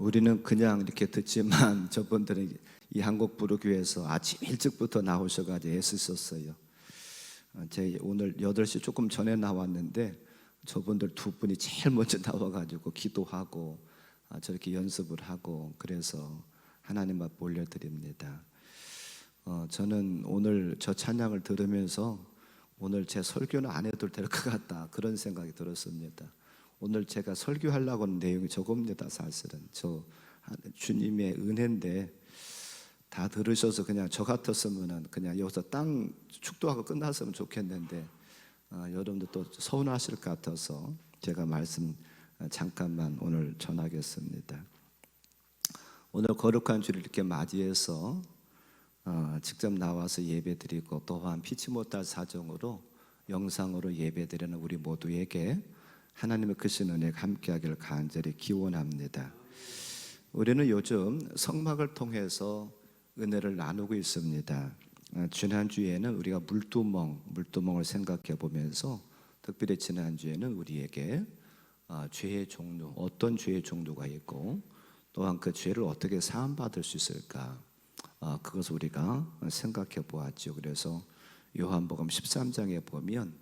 우리는 그냥 이렇게 듣지만 저분들은 이 한국부르교회에서 아침 일찍부터 나오셔가지고 애쓰셨어요. 제 오늘 8시 조금 전에 나왔는데 저분들 두 분이 제일 먼저 나와가지고 기도하고 저렇게 연습을 하고 그래서 하나님 앞 올려드립니다. 저는 오늘 저 찬양을 들으면서 오늘 제 설교는 안 해도 될 것 같다 그런 생각이 들었습니다. 오늘 제가 설교하려고 하는 내용이 저겁니다. 사실은 저 주님의 은혜인데 다 들으셔서 그냥 저 같았으면 그냥 여기서 땅 축도하고 끝났으면 좋겠는데 여러분들 또 서운하실 것 같아서 제가 말씀 잠깐만 오늘 전하겠습니다. 오늘 거룩한 주를 이렇게 맞이해서 직접 나와서 예배드리고 또한 피치 못할 사정으로 영상으로 예배드리는 우리 모두에게 하나님의 크신 은혜가 함께하기를 간절히 기원합니다. 우리는 요즘 성막을 통해서 은혜를 나누고 있습니다. 지난주에는 우리가 물두멍을 생각해 보면서 특별히 지난주에는 우리에게 죄의 종류, 어떤 죄의 종류가 있고 또한 그 죄를 어떻게 사함받을 수 있을까 그것을 우리가 생각해 보았죠. 그래서 요한복음 13장에 보면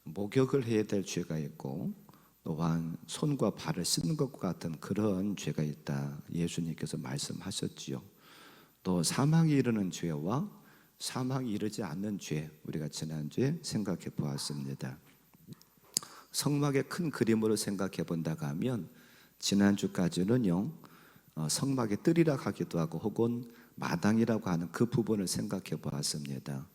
목욕을 해야 될 죄가 있고 또한 손과 발을 씻는 것과 같은 그런 죄가 있다 예수님께서 말씀하셨지요. 또 사망에 이르는 죄와 사망에 이르지 않는 죄 우리가 지난주에 생각해 보았습니다. 성막의 큰 그림으로 생각해 본다고 하면 지난주까지는요 성막의 뜰이라고 하기도 하고 혹은 마당이라고 하는 그 부분을 생각해 보았습니다.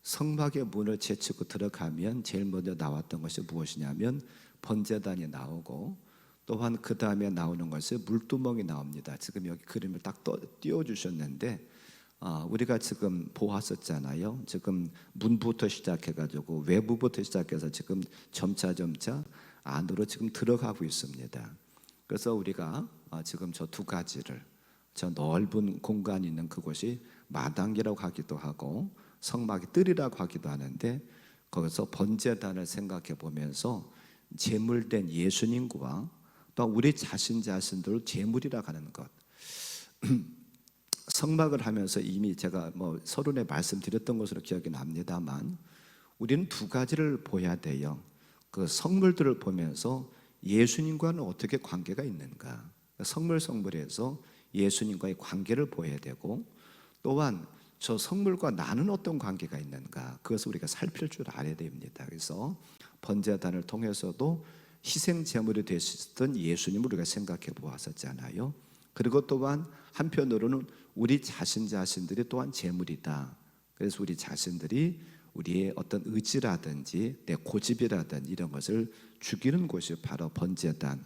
성막의 문을 제치고 들어가면 제일 먼저 나왔던 것이 무엇이냐면 번제단이 나오고 또한 그 다음에 나오는 것이 물두멍이 나옵니다. 지금 여기 그림을 딱 띄워주셨는데 우리가 지금 보았었잖아요. 지금 문부터 시작해가지고 외부부터 시작해서 지금 점차 안으로 지금 들어가고 있습니다. 그래서 우리가 지금 저 두 가지를 저 넓은 공간이 있는 그곳이 마당이라고 하기도 하고 성막의 뜰이라고 하기도 하는데 거기서 번제단을 생각해 보면서 제물된 예수님과 또 우리 자신들을 제물이라고 하는 것 성막을 하면서 이미 제가 서론에 말씀드렸던 것으로 기억이 납니다만 우리는 두 가지를 보야 돼요. 그 성물들을 보면서 예수님과는 어떻게 관계가 있는가 성물에서 예수님과의 관계를 보여야 되고 또한 저 성물과 나는 어떤 관계가 있는가 그것을 우리가 살필 줄 알아야 됩니다. 그래서 번제단을 통해서도 희생 제물이 되셨던 예수님을 우리가 생각해 보았었잖아요. 그리고 또한 한편으로는 우리 자신들이 또한 제물이다. 그래서 우리 자신들이 우리의 어떤 의지라든지 내 고집이라든지 이런 것을 죽이는 곳이 바로 번제단.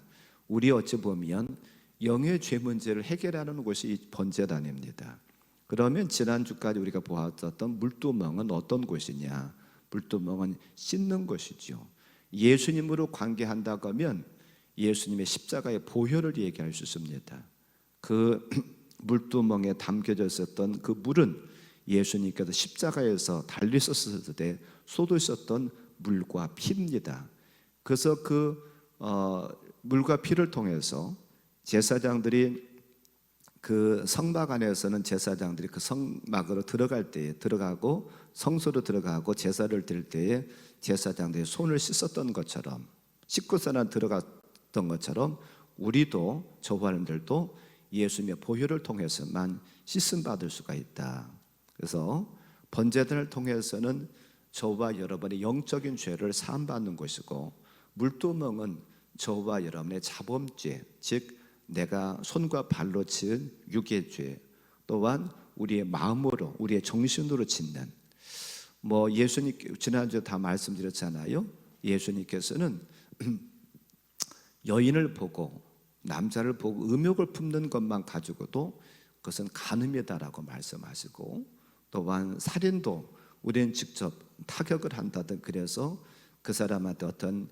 우리 어찌 보면 영의 죄 문제를 해결하는 곳이 이 번제단입니다. 그러면 지난주까지 우리가 보았었던 물두멍은 어떤 곳이냐? 물두멍은 씻는 것이죠. 예수님으로 관계한다고 하면 예수님의 십자가의 보혈을 얘기할 수 있습니다. 그 물두멍에 담겨져 있었던 그 물은 예수님께서 십자가에서 달리셨을 때 쏟으셨던 물과 피입니다. 그래서 그 물과 피를 통해서 제사장들이 그 성막 안에서는 제사장들이 그 성막으로 들어갈 때에 들어가고 성소로 들어가고 제사를 드릴 때에 제사장들이 손을 씻었던 것처럼 씻고서는 들어갔던 것처럼 우리도 저사람들도 예수님의 보혈을 통해서만 씻음 받을 수가 있다. 그래서 번제단을 통해서는 저와 여러분의 영적인 죄를 사함받는 것이고 물두멍은 저와 여러분의 자범죄 즉 내가 손과 발로 지은 육의 죄 또한 우리의 마음으로 우리의 정신으로 짓는 예수님 지난주에 다 말씀드렸잖아요. 예수님께서는 여인을 보고 남자를 보고 음욕을 품는 것만 가지고도 그것은 간음이다라고 말씀하시고 또한 살인도 우리는 직접 타격을 한다든 그래서 그 사람한테 어떤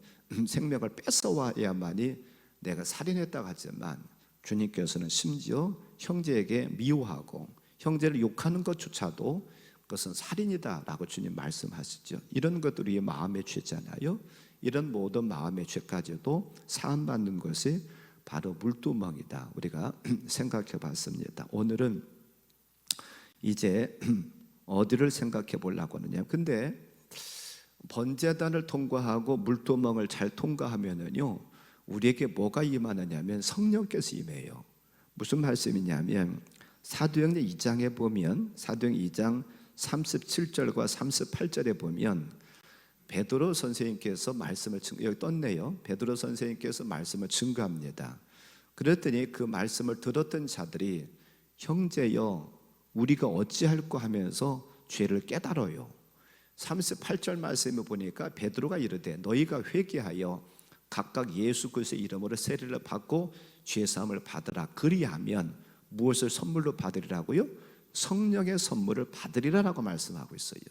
생명을 뺏어와야만이 내가 살인했다고 하지만 주님께서는 심지어 형제에게 미워하고 형제를 욕하는 것조차도 그것은 살인이다라고 주님 말씀하시죠. 이런 것들이 마음의 죄잖아요. 이런 모든 마음의 죄까지도 사함받는 것이 바로 물두멍이다. 우리가 생각해 봤습니다. 오늘은 이제 어디를 생각해 보려고 하느냐. 근데 번제단을 통과하고 물두멍을 잘 통과하면은요, 우리에게 뭐가 임하느냐면 성령께서 임해요. 무슨 말씀이냐면 사도행전 2장에 보면, 사도행 2장 37절과 38절에 보면 베드로 선생님께서 말씀을 여기 떴네요. 베드로 선생님께서 말씀을 증거합니다. 그랬더니 그 말씀을 들었던 자들이 형제여 우리가 어찌할꼬 하면서 죄를 깨달아요. 38절 말씀을 보니까 베드로가 이르되 너희가 회개하여 각각 예수 그리스도의 이름으로 세례를 받고 죄 사함을 받으라. 그리하면 무엇을 선물로 받으리라고요? 성령의 선물을 받으리라라고 말씀하고 있어요.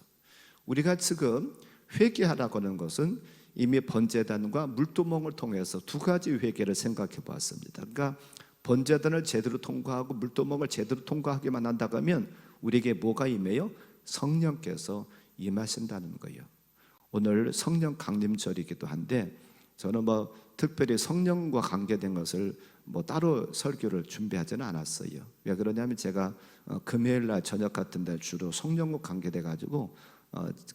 우리가 지금 회개하라고 하는 것은 이미 번제단과 물두멍을 통해서 두 가지 회개를 생각해 보았습니다. 그러니까 번제단을 제대로 통과하고 물두멍을 제대로 통과하기만 한다고 하면 우리에게 뭐가 임해요? 성령께서 임하신다는 거예요. 오늘 성령 강림절이기도 한데 저는 특별히 성령과 관계된 것을 따로 설교를 준비하지는 않았어요. 왜 그러냐면 제가 금요일 날 저녁 같은 데 주로 성령과 관계돼 가지고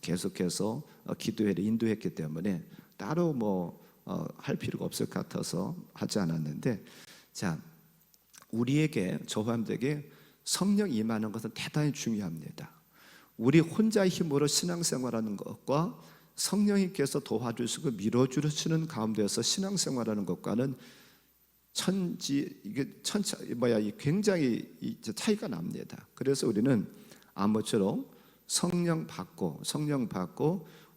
계속해서 기도회를 인도했기 때문에 따로 할 필요가 없을 것 같아서 하지 않았는데, 자, 우리에게 저함들에게 성령 임하는 것은 대단히 중요합니다. 우리 혼자 힘으로 신앙생활하는 것과 성령님께서 도와주시고 밀어주시는 가운데서 신앙생활하는 것과는 굉장히 차이가 납니다. 그래서 우리는 아무쪼록 성령 받고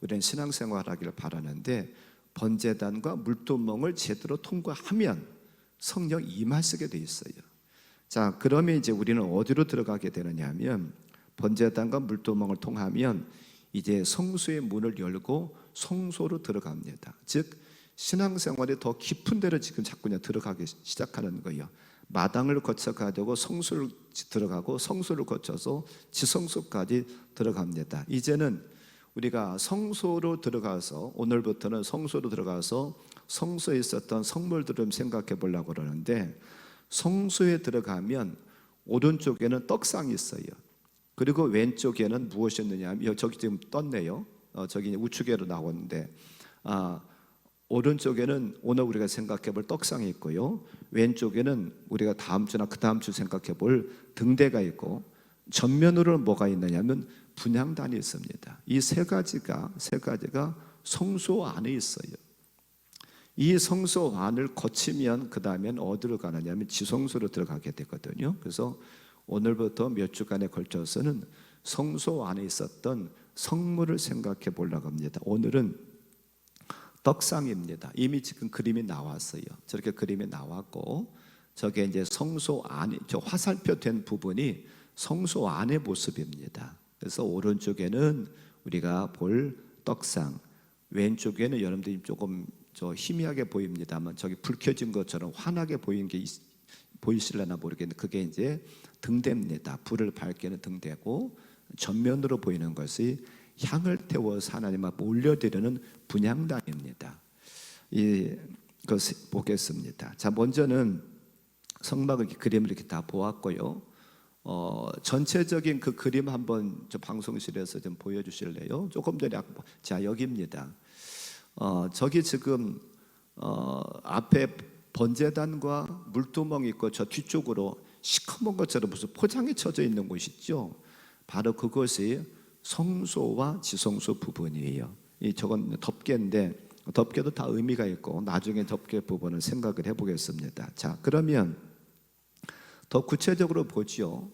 우리는 신앙생활하기를 바라는데 번제단과 물두멍을 제대로 통과하면 성령 임하시게 돼 있어요. 자, 그러면 이제 우리는 어디로 들어가게 되느냐 하면 번제단과 물두멍을 통하면 이제 성소의 문을 열고 성소로 들어갑니다. 즉 신앙생활이 더 깊은 데로 지금 자꾸 들어가기 시작하는 거예요. 마당을 거쳐가지고 성소를 들어가고 성소를 거쳐서 지성소까지 들어갑니다. 이제는 우리가 성소로 들어가서 오늘부터는 성소로 들어가서 성소에 있었던 성물들을 생각해 보려고 그러는데, 성소에 들어가면 오른쪽에는 떡상이 있어요. 그리고 왼쪽에는 무엇이었느냐 하면 저기 지금 떴네요. 저기 우측으로 나오는데 오른쪽에는 오늘 우리가 생각해 볼 떡상이 있고요, 왼쪽에는 우리가 다음 주나 그 다음 주 생각해 볼 등대가 있고, 전면으로는 뭐가 있느냐면 분향단이 있습니다. 이 세 가지가 성소 안에 있어요. 이 성소 안을 거치면 그 다음엔 어디로 가느냐면 지성소로 들어가게 되거든요. 그래서 오늘부터 몇 주간에 걸쳐서는 성소 안에 있었던 성물을 생각해 보려고 합니다. 오늘은 떡상입니다. 이미 지금 그림이 나왔어요. 저렇게 그림이 나왔고, 저게 이제 성소 안에 저 화살표 된 부분이 성소 안의 모습입니다. 그래서 오른쪽에는 우리가 볼 떡상, 왼쪽에는 여러분들이 조금 희미하게 보입니다만 저기 불 켜진 것처럼 환하게 보이는 게 보이실려나 모르겠는데 그게 이제 등대입니다. 불을 밝게는 등대고, 전면으로 보이는 것이 향을 태워서 하나님 앞에 올려드리는 분향단입니다. 이것을 보겠습니다. 자, 먼저는 성막의 그림을 이렇게 다 보았고요. 전체적인 그 그림 한번 저 방송실에서 좀 보여주실래요? 조금 전에 자, 여기입니다. 저기 지금 앞에 번제단과 물두멍이 있고 저 뒤쪽으로 시커먼 것처럼 무슨 포장이 쳐져 있는 곳이 있죠. 바로 그것이 성소와 지성소 부분이에요. 저건 덮개인데 덮개도 다 의미가 있고 나중에 덮개 부분을 생각을 해보겠습니다. 자, 그러면 더 구체적으로 보죠.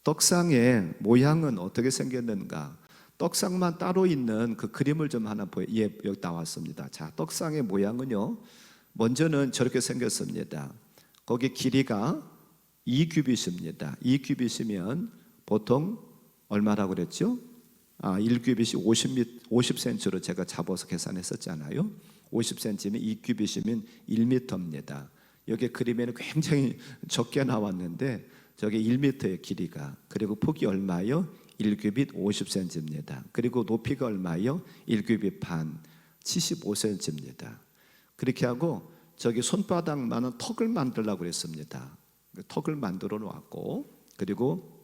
떡상의 모양은 어떻게 생겼는가? 떡상만 따로 있는 그 그림을 좀 하나 여기 나왔습니다. 자, 떡상의 모양은요, 먼저는 저렇게 생겼습니다. 거기 길이가 2규빗입니다. 2규빗이면 보통 얼마라고 그랬죠? 1규빗이 50cm로 제가 잡아서 계산했었잖아요. 50cm면 2규빗이면 1m입니다. 여기 그림에는 굉장히 적게 나왔는데 저게 1m의 길이가, 그리고 폭이 얼마요? 1규빗 50cm입니다. 그리고 높이가 얼마요? 1규빗 반 75cm입니다. 그렇게 하고 저기 손바닥만한 턱을 만들려고 그랬습니다. 턱을 만들어 놓았고, 그리고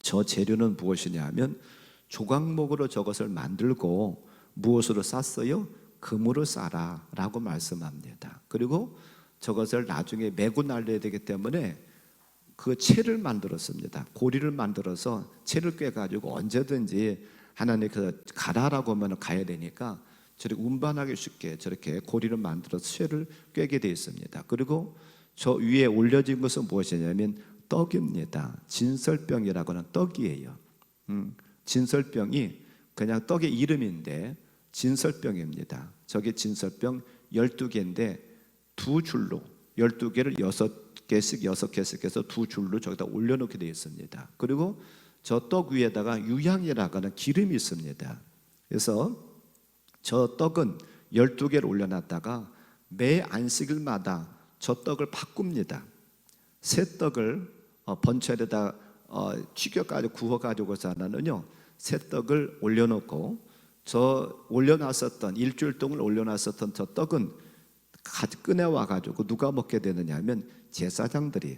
저 재료는 무엇이냐 하면 조각목으로 저것을 만들고 무엇으로 쌌어요? 금으로 싸라 라고 말씀합니다. 그리고 저것을 나중에 메고 날려야 되기 때문에 그 채를 만들었습니다. 고리를 만들어서 채를 꿰가지고 언제든지 하나님께서 가라라고 하면 가야 되니까 저렇게 운반하기 쉽게 저렇게 고리를 만들어서 채를 꿰게 되어 있습니다. 그리고 저 위에 올려진 것은 무엇이냐면 떡입니다. 진설병이라고 하는 떡이에요. 진설병이 그냥 떡의 이름인데 진설병입니다. 저게 진설병 12개인데 두 줄로 12개를 6개씩 해서 두 줄로 저기다 올려놓게 되어 있습니다. 그리고 저 떡 위에다가 유향이라고 하는 기름이 있습니다. 그래서 저 떡은 12개를 올려놨다가 매 안식일마다 저 떡을 바꿉니다. 새 떡을 번철에다 튀겨가지고 구워가지고서는요, 새 떡을 올려놓고 저 올려놨었던 일주일 동안 올려놨었던 저 떡은 꺼내와가지고 누가 먹게 되느냐 하면 제사장들이,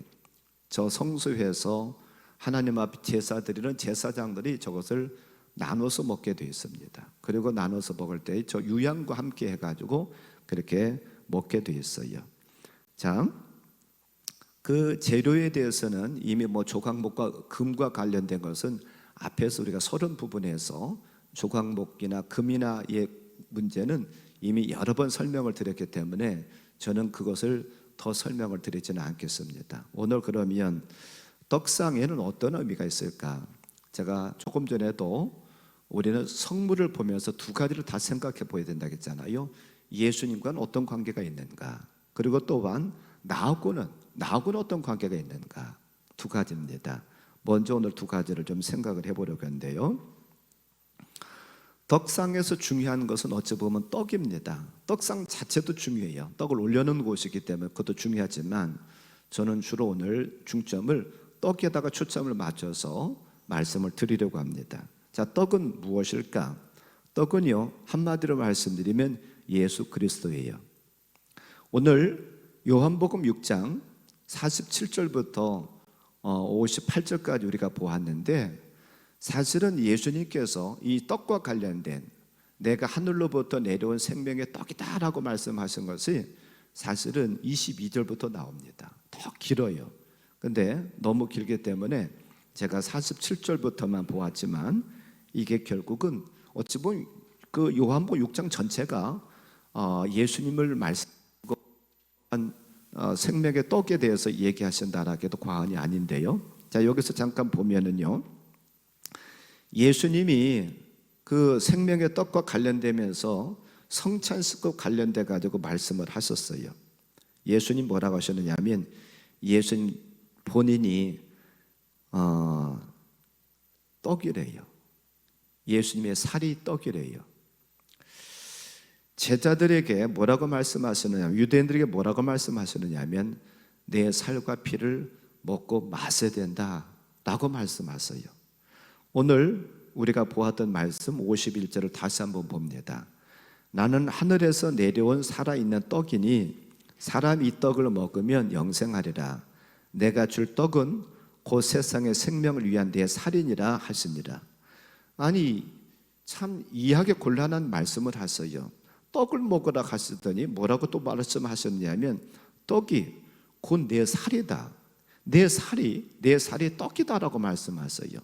저 성소에서 하나님 앞에 제사 드리는 제사장들이 저것을 나눠서 먹게 되어 있습니다. 그리고 나눠서 먹을 때 저 유향과 함께 해가지고 그렇게 먹게 되어 있어요. 자, 그 재료에 대해서는 이미 조각목과 금과 관련된 것은 앞에서 우리가 서론 부분에서 조각목이나 금이나의 문제는 이미 여러 번 설명을 드렸기 때문에 저는 그것을 더 설명을 드리지는 않겠습니다. 오늘 그러면 떡상에는 어떤 의미가 있을까? 제가 조금 전에도 우리는 성물을 보면서 두 가지를 다 생각해 보아야 된다고 했잖아요. 예수님과는 어떤 관계가 있는가? 그리고 또한 나하고는 어떤 관계가 있는가? 두 가지입니다. 먼저 오늘 두 가지를 좀 생각을 해보려고 하는데요. 떡상에서 중요한 것은 어찌 보면 떡입니다. 떡상 자체도 중요해요. 떡을 올려놓은 곳이기 때문에 그것도 중요하지만 저는 주로 오늘 중점을 떡에다가 초점을 맞춰서 말씀을 드리려고 합니다. 자, 떡은 무엇일까? 떡은요, 한마디로 말씀드리면 예수 그리스도예요. 오늘 요한복음 6장 47절부터 58절까지 우리가 보았는데, 사실은 예수님께서 이 떡과 관련된 내가 하늘로부터 내려온 생명의 떡이다라고 말씀하신 것이 사실은 22절부터 나옵니다. 더 길어요. 근데 너무 길기 때문에 제가 47절부터만 보았지만 이게 결국은 어찌 보면 그 요한복음 6장 전체가 예수님을 말씀하고 생명의 떡에 대해서 얘기하신다라고 해도 과언이 아닌데요. 자, 여기서 잠깐 보면은요, 예수님이 그 생명의 떡과 관련되면서 성찬식과 관련돼 가지고 말씀을 하셨어요. 예수님 뭐라고 하셨느냐면 예수님 본인이 떡이래요. 예수님의 살이 떡이래요. 제자들에게 뭐라고 말씀하시느냐, 유대인들에게 뭐라고 말씀하시느냐면 내 살과 피를 먹고 마셔야 된다라고 말씀하세요. 오늘 우리가 보았던 말씀 51절을 다시 한번 봅니다. 나는 하늘에서 내려온 살아있는 떡이니 사람이 이 떡을 먹으면 영생하리라. 내가 줄 떡은 곧 세상의 생명을 위한 내 살이니라 하시니라. 아니, 참 이해하기 곤란한 말씀을 하세요. 떡을 먹으라 하시더니 뭐라고 또 말씀하셨냐면 떡이 곧 내 살이다. 내 살이 떡이다라고 말씀하세요.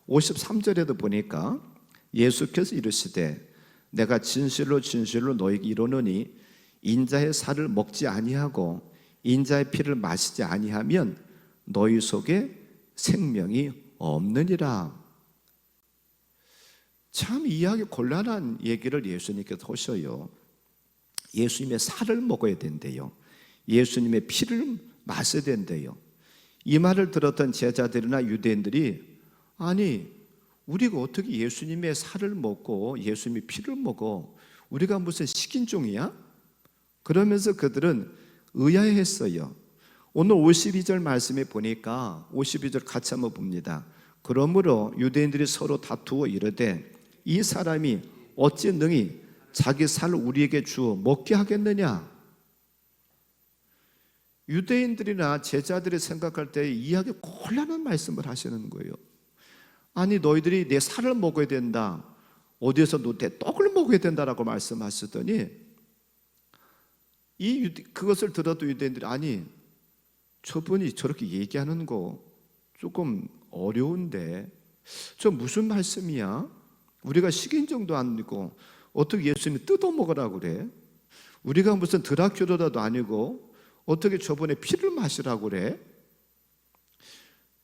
53절에도 보니까 예수께서 이르시되 내가 진실로 너에게 이르노니 인자의 살을 먹지 아니하고 인자의 피를 마시지 아니하면 너희 속에 생명이 없느니라. 참 이해하기 곤란한 얘기를 예수님께서 하셔요. 예수님의 살을 먹어야 된대요. 예수님의 피를 마셔야 된대요. 이 말을 들었던 제자들이나 유대인들이 아니, 우리가 어떻게 예수님의 살을 먹고 예수님의 피를 먹어? 우리가 무슨 식인종이야? 그러면서 그들은 의아해했어요. 오늘 52절 말씀에 보니까 52절 같이 한번 봅니다. 그러므로 유대인들이 서로 다투어 이르되 이 사람이 어찌 능히 자기 살을 우리에게 주어 먹게 하겠느냐? 유대인들이나 제자들이 생각할 때 이해하기 곤란한 말씀을 하시는 거예요. 아니 너희들이 내 살을 먹어야 된다, 어디에서 내 떡을 먹어야 된다라고 말씀하시더니 그것을 들어도 유대인들이 아니 저분이 저렇게 얘기하는 거 조금 어려운데 저 무슨 말씀이야? 우리가 식인종도 아니고 어떻게 예수님이 뜯어 먹으라고 그래? 우리가 무슨 드라큘라도 아니고 어떻게 저분의 피를 마시라고 그래?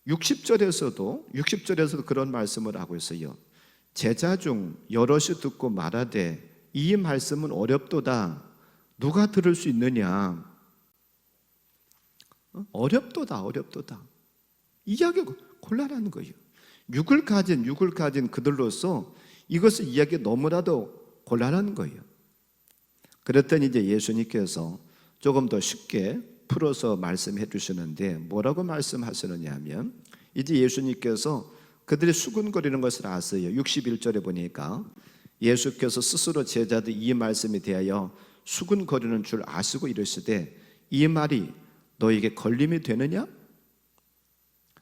60절에서도 그런 말씀을 하고 있어요. 제자 중 여럿이 듣고 말하되 이 말씀은 어렵도다, 누가 들을 수 있느냐? 어렵도다. 이해하기가 곤란한 거예요. 육을 가진 그들로서 이것을 이해하기 너무나도 곤란한 거예요. 그랬더니 이제 예수님께서 조금 더 쉽게 풀어서 말씀해 주시는데 뭐라고 말씀하시느냐 하면 이제 예수님께서 그들이 수군거리는 것을 아세요. 61절에 보니까 예수께서 스스로 제자들 이 말씀에 대하여 수군거리는 줄 아시고 이르시되 이 말이 너에게 걸림이 되느냐?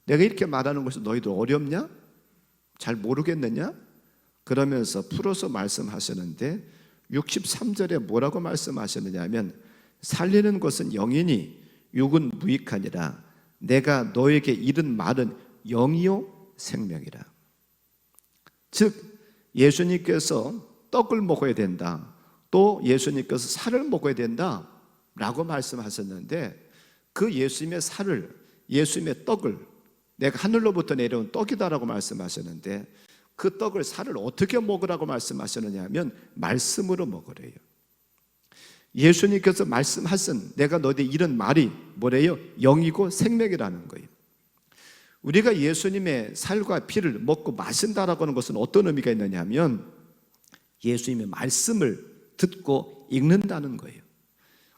내가 이렇게 말하는 것이 너희들 어렵냐? 잘 모르겠느냐? 그러면서 풀어서 말씀하시는데 63절에 뭐라고 말씀하시느냐 하면 살리는 것은 영이니 육은 무익하니라. 내가 너에게 이른 말은 영이요 생명이라. 즉 예수님께서 떡을 먹어야 된다, 또 예수님께서 살을 먹어야 된다 라고 말씀하셨는데 그 예수님의 살을, 예수님의 떡을 내가 하늘로부터 내려온 떡이다라고 말씀하셨는데 그 떡을, 살을 어떻게 먹으라고 말씀하셨느냐 하면 말씀으로 먹으래요. 예수님께서 말씀하신 내가 너희들 이런 말이 뭐래요? 영이고 생명이라는 거예요. 우리가 예수님의 살과 피를 먹고 마신다라고 하는 것은 어떤 의미가 있느냐 하면 예수님의 말씀을 듣고 읽는다는 거예요.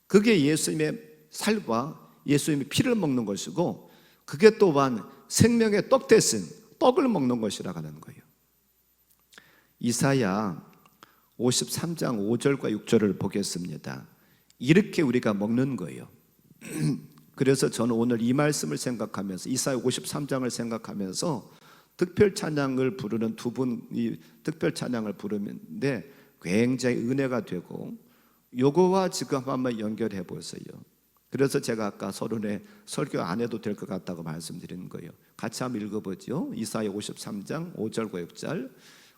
그게 예수님의 살과 예수님의 피를 먹는 것이고 그게 또한 생명의 떡 대신 떡을 먹는 것이라고 하는 거예요. 이사야 53장 5절과 6절을 보겠습니다. 이렇게 우리가 먹는 거예요. 그래서 저는 오늘 이 말씀을 생각하면서 이사야 53장을 생각하면서 특별 찬양을 부르는 두 분이 특별 찬양을 부르는데 굉장히 은혜가 되고 요거와 지금 한번 연결해 보세요. 그래서 제가 아까 서론에 설교 안 해도 될 것 같다고 말씀드리는 거예요. 같이 한번 읽어보죠. 이사야 53장 5절과 6절.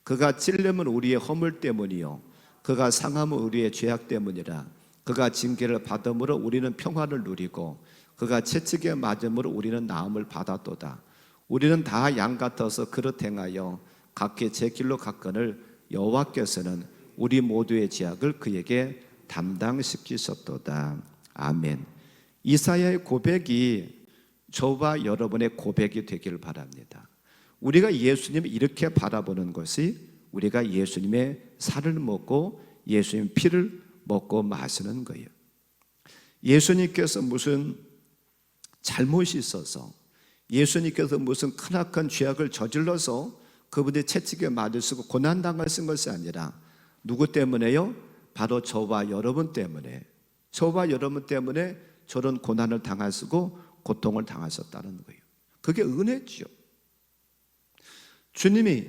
그가 찔림은 우리의 허물 때문이요 그가 상함은 우리의 죄악 때문이라. 그가 징계를 받음으로 우리는 평화를 누리고 그가 채찍에 맞음으로 우리는 나음을 받았도다. 우리는 다 양 같아서 그릇 행하여 각기 제 길로 갔거늘 여호와께서는 우리 모두의 죄악을 그에게 담당시키셨도다. 아멘. 이사야의 고백이 저와 여러분의 고백이 되길 바랍니다. 우리가 예수님을 이렇게 바라보는 것이 우리가 예수님의 살을 먹고 예수님의 피를 먹고 마시는 거예요. 예수님께서 무슨 잘못이 있어서, 예수님께서 무슨 크나큰 죄악을 저질러서 그분의 채찍에 맞으시고 고난당하신 것이 아니라 누구 때문에요? 바로 저와 여러분 때문에, 저와 여러분 때문에 저런 고난을 당하시고 고통을 당하셨다는 거예요. 그게 은혜지요. 주님이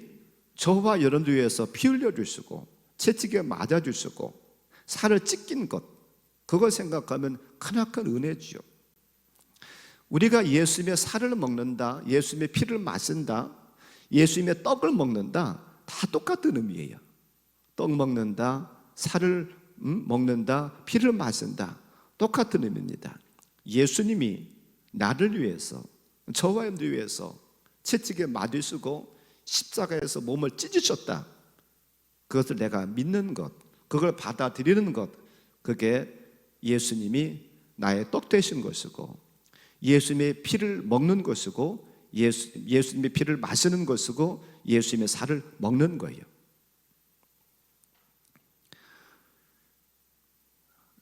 저와 여러분들 위해서 피 흘려주시고 채찍에 맞아주시고 살을 찢긴 것, 그걸 생각하면 크나큰 은혜지요. 우리가 예수님의 살을 먹는다, 예수님의 피를 마신다, 예수님의 떡을 먹는다, 다 똑같은 의미예요. 떡 먹는다, 살을 먹는다, 피를 마신다, 똑같은 의미입니다. 예수님이 나를 위해서, 저와 여러분들 위해서 채찍에 맞으시고 십자가에서 몸을 찢으셨다. 그것을 내가 믿는 것, 그걸 받아들이는 것, 그게 예수님이 나의 떡 되신 것이고 예수님의 피를 먹는 것이고 예수님의 피를 마시는 것이고 예수님의 살을 먹는 거예요.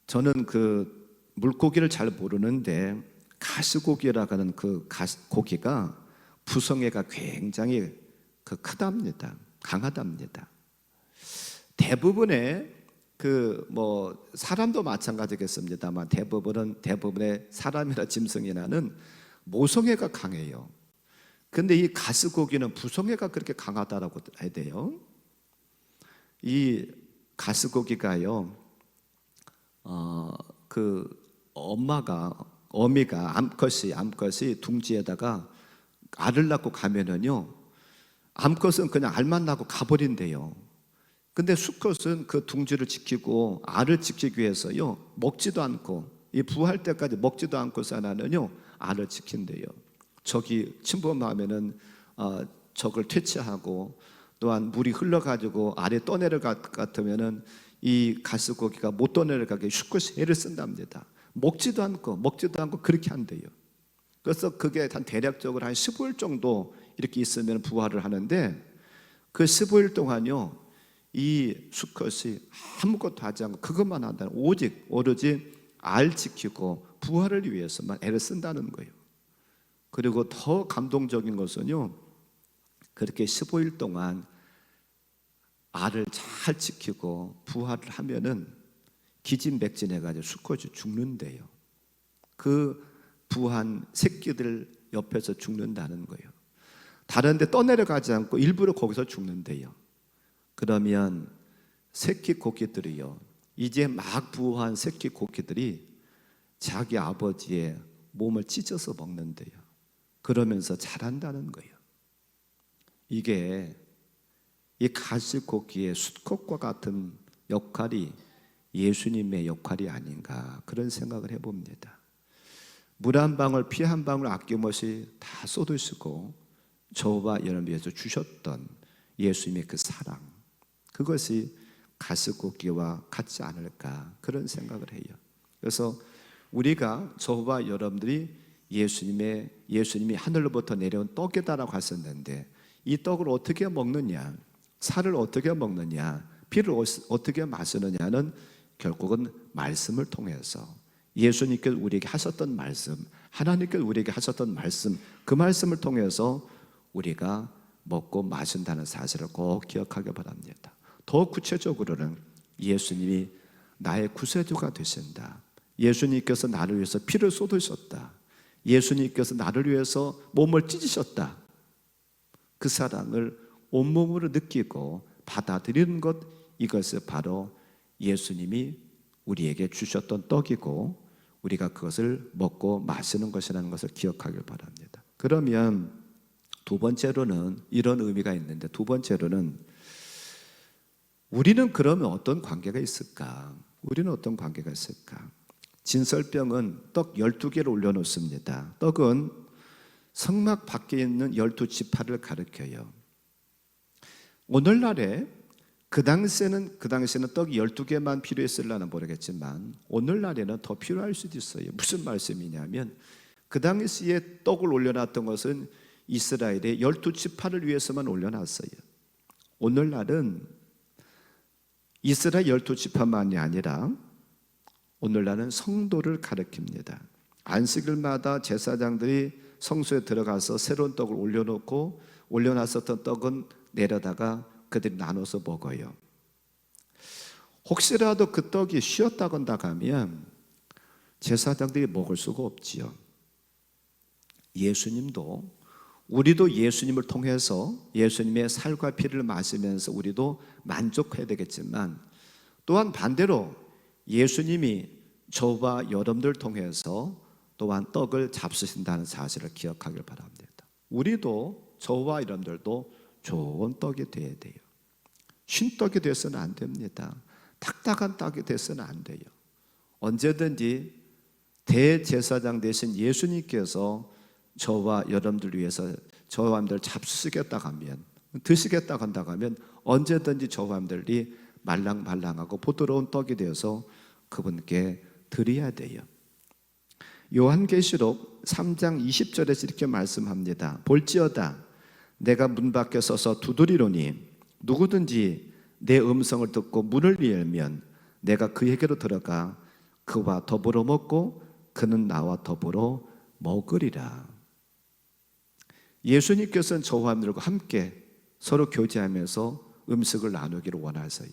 저는 그 물고기를 잘 모르는데 가시고기라고 하는 그 고기가 부성애가 굉장히 크답니다. 강하답니다. 대부분의 사람도 마찬가지겠습니다만 대부분의 사람이나 짐승이나는 모성애가 강해요. 근데 이 가스고기는 부성애가 그렇게 강하다라고 해야 돼요. 이 가스고기가요, 어미가 암컷이 둥지에다가 알을 낳고 가면은요, 암컷은 그냥 알만 낳고 가버린대요. 근데 수컷은 그 둥지를 지키고 알을 지키기 위해서요, 먹지도 않고, 이 부화할 때까지 먹지도 않고 사나는요, 알을 지킨대요. 적이 침범하면은 적을 퇴치하고, 또한 물이 흘러가지고 알에 떠내려 같으면은 이 가스고기가 못 떠내려가게 수컷이 애를 쓴답니다. 먹지도 않고 그렇게 한대요. 그래서 그게 대략적으로 한 15일 정도 이렇게 있으면 부화를 하는데, 그 15일 동안요, 이 수컷이 아무것도 하지 않고 그것만 한다는, 오로지 알 지키고 부화를 위해서만 애를 쓴다는 거예요. 그리고 더 감동적인 것은요, 그렇게 15일 동안 알을 잘 지키고 부화를 하면은 기진맥진해가지고 수컷이 죽는데요. 그 부한 새끼들 옆에서 죽는다는 거예요. 다른 데 떠내려가지 않고 일부러 거기서 죽는데요. 그러면 새끼 고기들이요, 이제 막 부화한 새끼 고기들이 자기 아버지의 몸을 찢어서 먹는데요. 그러면서 자란다는 거예요. 이게 이 가시고기의 수컷과 같은 역할이 예수님의 역할이 아닌가, 그런 생각을 해봅니다. 물 한 방울 피 한 방울 아낌없이 다 쏟으시고 저와 여러분을 위해서 주셨던 예수님의 그 사랑, 그것이 가시고기와 같지 않을까, 그런 생각을 해요. 그래서 우리가, 저와 여러분들이 예수님이 하늘로부터 내려온 떡이다라고 하셨는데, 이 떡을 어떻게 먹느냐, 살을 어떻게 먹느냐, 피를 어떻게 마시느냐는 결국은 말씀을 통해서, 예수님께서 우리에게 하셨던 말씀, 하나님께서 우리에게 하셨던 말씀, 그 말씀을 통해서 우리가 먹고 마신다는 사실을 꼭 기억하기 바랍니다. 더 구체적으로는 예수님이 나의 구세주가 되신다, 예수님께서 나를 위해서 피를 쏟으셨다, 예수님께서 나를 위해서 몸을 찢으셨다, 그 사랑을 온몸으로 느끼고 받아들이는 것, 이것이 바로 예수님이 우리에게 주셨던 떡이고 우리가 그것을 먹고 마시는 것이라는 것을 기억하길 바랍니다. 그러면 두 번째로는 이런 의미가 있는데, 두 번째로는 우리는 그러면 어떤 관계가 있을까? 진설병은 떡 12개를 올려놓습니다. 떡은 성막 밖에 있는 12지파를 가리켜요. 오늘날에 그 당시에는 떡이 12개만 필요했을라나 모르겠지만 오늘날에는 더 필요할 수도 있어요. 무슨 말씀이냐면, 그 당시에 떡을 올려놨던 것은 이스라엘의 12지파를 위해서만 올려놨어요. 오늘날은 이스라엘 12지파만이 아니라 오늘날은 성도를 가리킵니다. 안식일마다 제사장들이 성소에 들어가서 새로운 떡을 올려놓고, 올려놨었던 떡은 내려다가 그들이 나눠서 먹어요. 혹시라도 그 떡이 쉬었다건다 하면 제사장들이 먹을 수가 없지요. 우리도 예수님을 통해서 예수님의 살과 피를 마시면서 우리도 만족해야 되겠지만, 또한 반대로 예수님이 저와 여러분들 통해서 또한 떡을 잡수신다는 사실을 기억하길 바랍니다. 우리도, 저와 여러분들도 좋은 떡이 되어야 돼요. 쉰떡이 돼서는 안 됩니다. 딱딱한 떡이 돼서는 안 돼요. 언제든지 대제사장 되신 예수님께서 저와 여러분들 위해서 저와 여러분들 잡수시겠다 하면, 드시겠다 한다 하면 언제든지 저와 여러분들이 말랑말랑하고 부드러운 떡이 되어서 그분께 드려야 돼요. 요한계시록 3장 20절에서 이렇게 말씀합니다. 볼지어다 내가 문 밖에 서서 두드리노니 누구든지 내 음성을 듣고 문을 열면 내가 그에게로 들어가 그와 더불어 먹고 그는 나와 더불어 먹으리라. 예수님께서는 저와 여러분들과 함께 서로 교제하면서 음식을 나누기를 원하세요.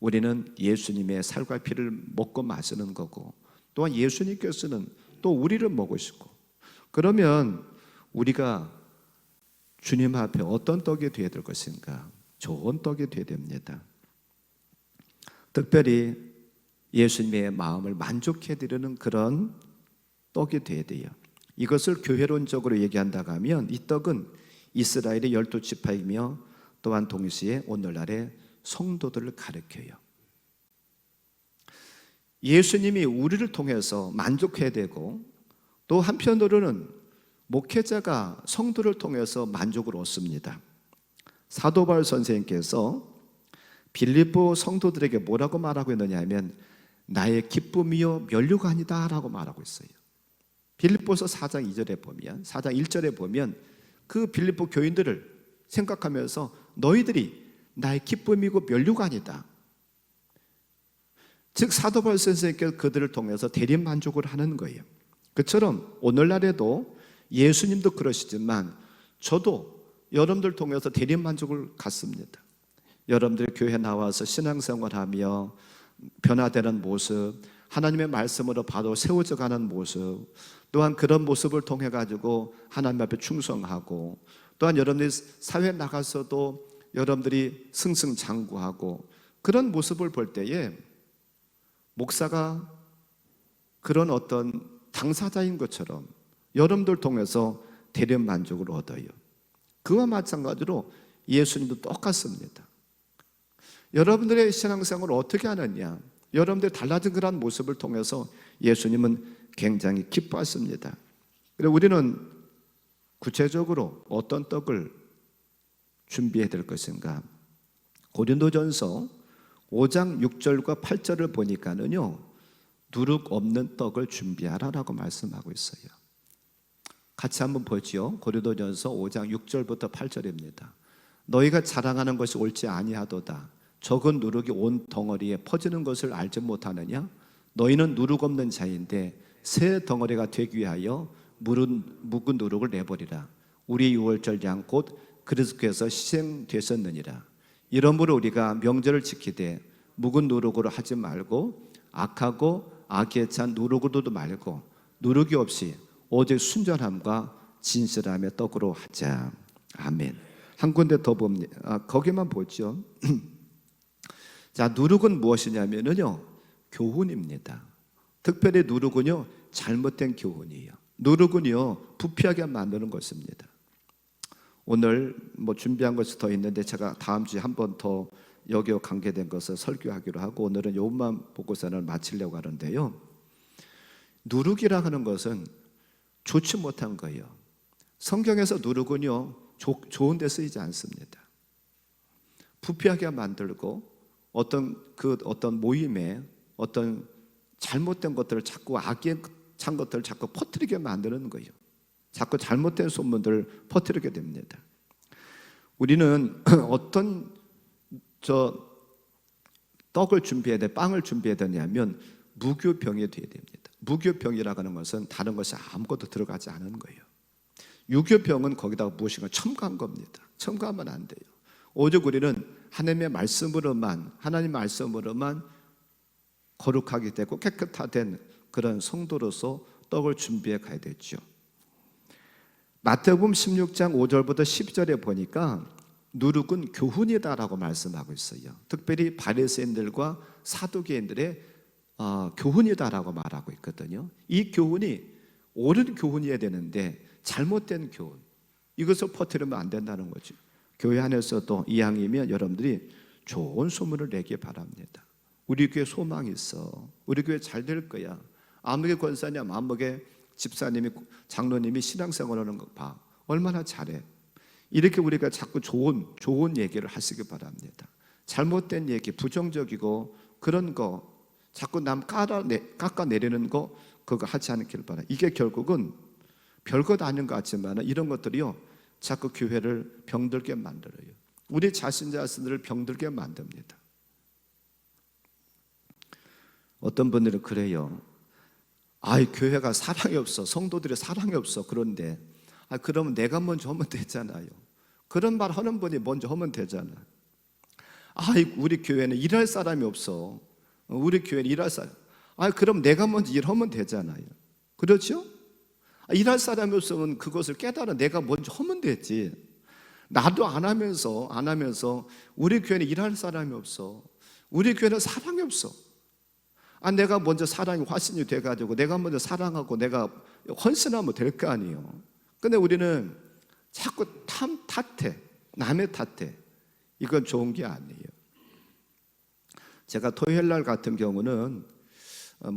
우리는 예수님의 살과 피를 먹고 마시는 거고, 또한 예수님께서는 또 우리를 먹으시고, 그러면 우리가 주님 앞에 어떤 떡이 되어야 될 것인가? 좋은 떡이 되어야 됩니다. 특별히 예수님의 마음을 만족해드리는 그런 떡이 되어야 돼요. 이것을 교회론적으로 얘기한다고 하면 이 떡은 이스라엘의 12지파이며 또한 동시에 오늘날의 성도들을 가리켜요. 예수님이 우리를 통해서 만족해야 되고, 또 한편으로는 목회자가 성도를 통해서 만족을 얻습니다. 사도 바울 선생님께서 빌립보 성도들에게 뭐라고 말하고 있느냐 하면 나의 기쁨이요 면류관이다 라고 말하고 있어요. 빌립보서 4장 2절에 보면, 4장 1절에 보면 그 빌립보 교인들을 생각하면서 너희들이 나의 기쁨이고 면류관이다. 즉 사도 바울 선생님께서 그들을 통해서 대리 만족을 하는 거예요. 그처럼 오늘날에도 예수님도 그러시지만 저도 여러분들 통해서 대리 만족을 갖습니다. 여러분들이 교회 나와서 신앙생활하며 변화되는 모습, 하나님의 말씀으로 바로 세워져 가는 모습, 또한 그런 모습을 통해 가지고 하나님 앞에 충성하고, 또한 여러분들이 사회에 나가서도 여러분들이 승승장구하고 그런 모습을 볼 때에 목사가 그런 어떤 당사자인 것처럼 여러분들 통해서 대리 만족을 얻어요. 그와 마찬가지로 예수님도 똑같습니다. 여러분들의 신앙생활을 어떻게 하느냐, 여러분들이 달라진 그런 모습을 통해서 예수님은 굉장히 기뻐하십니다. 그래서 우리는 구체적으로 어떤 떡을 준비해야 될 것인가? 고린도전서 5장 6절과 8절을 보니까는요, 누룩 없는 떡을 준비하라라고 말씀하고 있어요. 같이 한번 보죠. 고린도전서 5장 6절부터 8절입니다. 너희가 자랑하는 것이 옳지 아니하도다. 적은 누룩이 온 덩어리에 퍼지는 것을 알지 못하느냐? 너희는 누룩 없는 자인데 새 덩어리가 되기 위하여 묵은 누룩을 내버리라. 우리 유월절 양 곧 그리스도께서 희생되셨느니라. 이러므로 우리가 명절을 지키되 묵은 누룩으로 하지 말고 악하고 악에 찬 누룩으로도 말고 누룩이 없이 오직 순전함과 진실함의 떡으로 하자. 아멘. 한 군데 더 봅니다. 거기만 보죠. 자, 누룩은 무엇이냐면요, 교훈입니다. 특별히 누룩은요, 잘못된 교훈이에요. 누룩은요, 부패하게 만드는 것입니다. 오늘 준비한 것이 더 있는데 제가 다음 주에 한 번 더 여기와 관계된 것을 설교하기로 하고 오늘은 요것만 보고서는 마치려고 하는데요. 누룩이라 하는 것은 좋지 못한 거예요. 성경에서 누룩은요, 좋은 데 쓰이지 않습니다. 부패하게 만들고 어떤 모임에 어떤 잘못된 것들을 자꾸 악에 찬 것들을 자꾸 퍼뜨리게 만드는 거예요. 자꾸 잘못된 소문들을 퍼뜨리게 됩니다. 우리는 어떤 떡을 준비해야 돼, 빵을 준비해야 되냐면 무교병이 되어야 됩니다. 무교병이라고 하는 것은 다른 것이 아무것도 들어가지 않은 거예요. 유교병은 거기다가 무엇인가 첨가한 겁니다. 첨가하면 안 돼요. 오직 우리는 하나님의 말씀으로만 거룩하게 되고 깨끗하된 그런 성도로서 떡을 준비해 가야 되죠. 마태복음 16장 5절부터 10절에 보니까 누룩은 교훈이다라고 말씀하고 있어요. 특별히 바리새인들과 사두개인들의 교훈이다라고 말하고 있거든요. 이 교훈이 옳은 교훈이어야 되는데 잘못된 교훈, 이것을 퍼뜨리면 안 된다는 거죠. 교회 안에서도 이왕이면 여러분들이 좋은 소문을 내기 바랍니다. 우리 교회 소망이 있어. 우리 교회 잘 될 거야. 아무개 권사님, 아무개 집사님이, 장로님이 신앙생활하는 거 봐. 얼마나 잘해. 이렇게 우리가 자꾸 좋은 얘기를 하시기 바랍니다. 잘못된 얘기, 부정적이고 그런 거 자꾸 남 깎아내리는 거 그거 하지 않기를 바랍니다. 이게 결국은 별것 아닌 것 같지만 이런 것들이요, 자꾸 교회를 병들게 만들어요. 우리 자신들을 병들게 만듭니다. 어떤 분들은 그래요. 교회가 사랑이 없어. 성도들이 사랑이 없어. 그런데 그러면 내가 먼저 하면 되잖아요. 그런 말 하는 분이 먼저 하면 되잖아. 우리 교회는 일할 사람이 없어. 우리 교회는 일할 사람. 그럼 내가 먼저 일하면 되잖아요. 그렇죠? 일할 사람이 없으면 그것을 깨달아 내가 먼저 하면 되지. 나도 안 하면서 우리 교회는 일할 사람이 없어. 우리 교회는 사랑이 없어. 내가 먼저 사랑이 화신이 돼가지고 내가 먼저 사랑하고 내가 헌신하면 될 거 아니에요. 근데 우리는 자꾸 탓해. 남의 탓해. 이건 좋은 게 아니에요. 제가 토요일 날 같은 경우는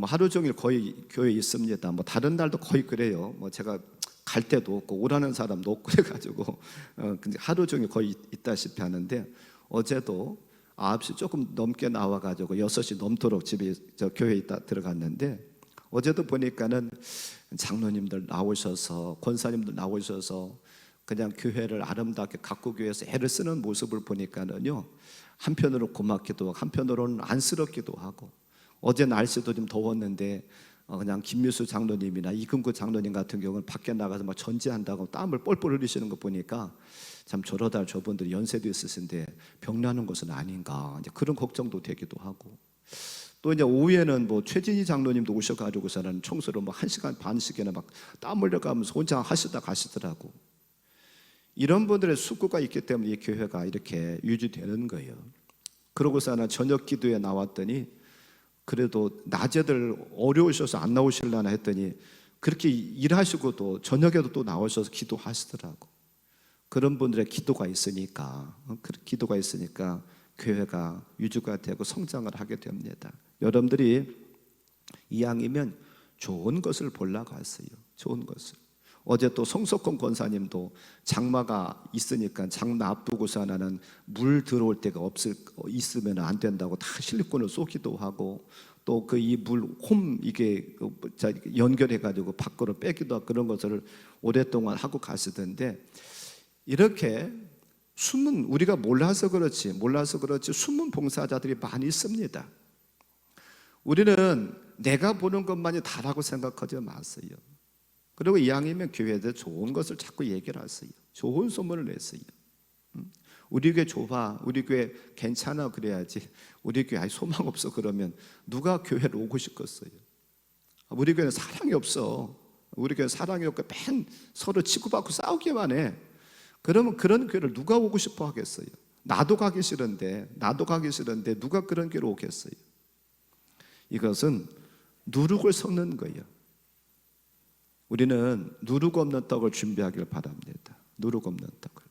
하루 종일 거의 교회에 있습니다. 다른 날도 거의 그래요. 제가 갈 때도 없고 오라는 사람도 없고 그래가지고 근데 하루 종일 거의 있다시피 하는데, 어제도 9시 조금 넘게 나와가지고 6시 넘도록 교회에 있다 들어갔는데, 어제도 보니까는 장로님들 나오셔서 권사님들 나오셔서 그냥 교회를 아름답게 가꾸기 위해서 애를 쓰는 모습을 보니까는요, 한편으로 고맙기도 하고 한편으로는 안쓰럽기도 하고. 어제 날씨도 좀 더웠는데 그냥 김미수 장로님이나 이금구 장로님 같은 경우는 밖에 나가서 막 전지한다고 땀을 뻘뻘 흘리시는 거 보니까 참 저러다 저분들이 연세도 있으신데 병나는 것은 아닌가, 이제 그런 걱정도 되기도 하고. 또 이제 오후에는 최진희 장로님도 오셔가지고서는 청소를 1시간 반씩이나 막 땀 흘려가면서 혼자 하시다 가시더라고. 이런 분들의 숙고가 있기 때문에 이 교회가 이렇게 유지되는 거예요. 그러고서는 저녁 기도에 나왔더니 그래도 낮에들 어려우셔서 안 나오실려나 했더니 그렇게 일하시고도 저녁에도 또 나오셔서 기도하시더라고. 그런 분들의 기도가 있으니까 교회가 유지가 되고 성장을 하게 됩니다. 여러분들이 이왕이면 좋은 것을 보려고 하세요. 좋은 것을. 어제 또 송석권 권사님도 장마가 있으니까 장마 앞두고서 나는 물 들어올 데가 있으면 안 된다고 다 실리콘을 쏘기도 하고, 또 이 물 이게 연결해가지고 밖으로 빼기도 하고, 그런 것을 오랫동안 하고 가시던데, 이렇게 숨은, 우리가 몰라서 그렇지 숨은 봉사자들이 많이 있습니다. 우리는 내가 보는 것만이 다라고 생각하지 마세요. 그리고 이왕이면 교회에서 좋은 것을 자꾸 얘기를 하세요. 좋은 소문을 내세요. 우리 교회 좁아, 우리 교회 괜찮아 그래야지. 우리 교회 소망 없어 그러면 누가 교회를 오고 싶겠어요? 우리 교회는 사랑이 없어. 우리 교회는 사랑이 없고 맨 서로 치고받고 싸우기만 해. 그러면 그런 교회를 누가 오고 싶어 하겠어요? 나도 가기 싫은데 누가 그런 교회를 오겠어요? 이것은 누룩을 섞는 거예요. 우리는 누룩 없는 떡을 준비하길 바랍니다. 누룩 없는 떡을.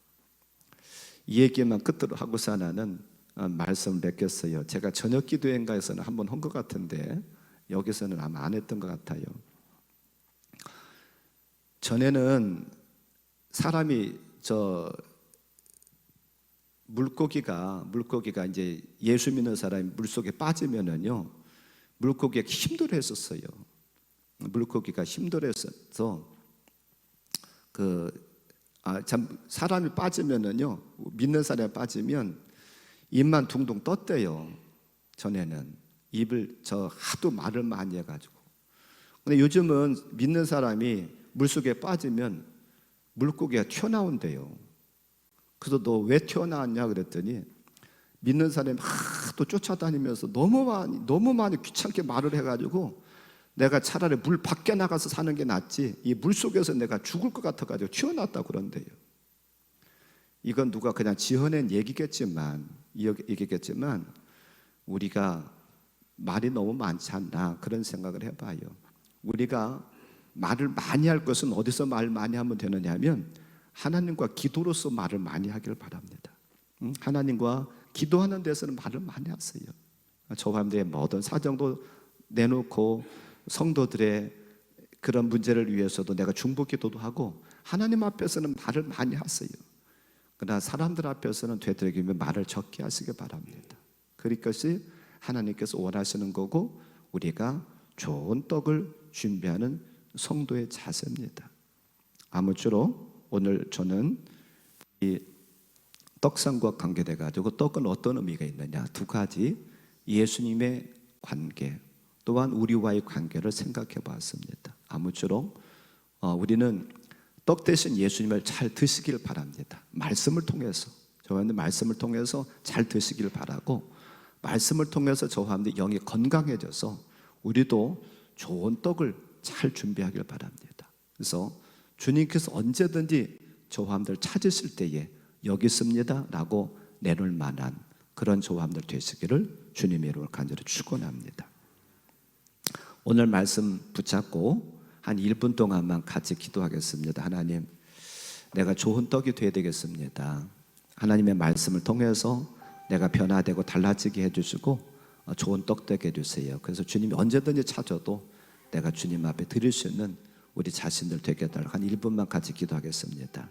이 얘기만 끝으로 하고서 나는 말씀을 맺겠어요. 제가 저녁 기도회인가에서는 한번 한 것 같은데 여기서는 아마 안 했던 것 같아요. 전에는 사람이 물고기가 이제 예수 믿는 사람이 물속에 빠지면은요, 물고기가 힘들어했었어요. 물고기가 힘들어서 사람이 빠지면은요, 믿는 사람이 빠지면 입만 둥둥 떴대요. 전에는 입을 하도 말을 많이 해가지고. 근데 요즘은 믿는 사람이 물속에 빠지면 물고기가 튀어나온대요. 그래서 너 왜 튀어나왔냐 그랬더니, 믿는 사람이 하도 쫓아다니면서 너무 많이 귀찮게 말을 해가지고 내가 차라리 물 밖에 나가서 사는 게 낫지 이 물속에서 내가 죽을 것 같아가지고 튀어나왔다고 그런대요. 이건 누가 그냥 지어낸 얘기겠지만 우리가 말이 너무 많지 않나 그런 생각을 해봐요. 우리가 말을 많이 할 것은 어디서 말 많이 하면 되느냐 하면 하나님과 기도로서 말을 많이 하길 바랍니다. 하나님과 기도하는 데서는 말을 많이 하세요. 저사람들의 모든 사정도 내놓고 성도들의 그런 문제를 위해서도 내가 중보 기도도 하고 하나님 앞에서는 말을 많이 하세요. 그러나 사람들 앞에서는 되도록이면 말을 적게 하시기 바랍니다. 그것이 하나님께서 원하시는 거고 우리가 좋은 떡을 준비하는 성도의 자세입니다. 아무쪼록 오늘 저는 이 떡상과 관계돼 가지고 떡은 어떤 의미가 있느냐, 두 가지, 예수님의 관계 또한 우리와의 관계를 생각해 봤습니다. 아무쪼록 우리는 떡 대신 예수님을 잘 드시길 바랍니다. 말씀을 통해서 저한테 말씀을 통해서 잘 드시길 바라고, 말씀을 통해서 저와 함께 영이 건강해져서 우리도 좋은 떡을 잘 준비하길 바랍니다. 그래서 주님께서 언제든지 저와 함들 찾으실 때에 여기 있습니다 라고 내놓을 만한 그런 저와 함들 되시기를 주님의 이름으로 간절히 축원합니다. 오늘 말씀 붙잡고 한 1분 동안만 같이 기도하겠습니다. 하나님, 내가 좋은 떡이 되어야 되겠습니다. 하나님의 말씀을 통해서 내가 변화되고 달라지게 해주시고 좋은 떡 되게 해주세요. 그래서 주님이 언제든지 찾아도 내가 주님 앞에 드릴 수 있는 우리 자신들 되게 해달라고 한 1분만 같이 기도하겠습니다.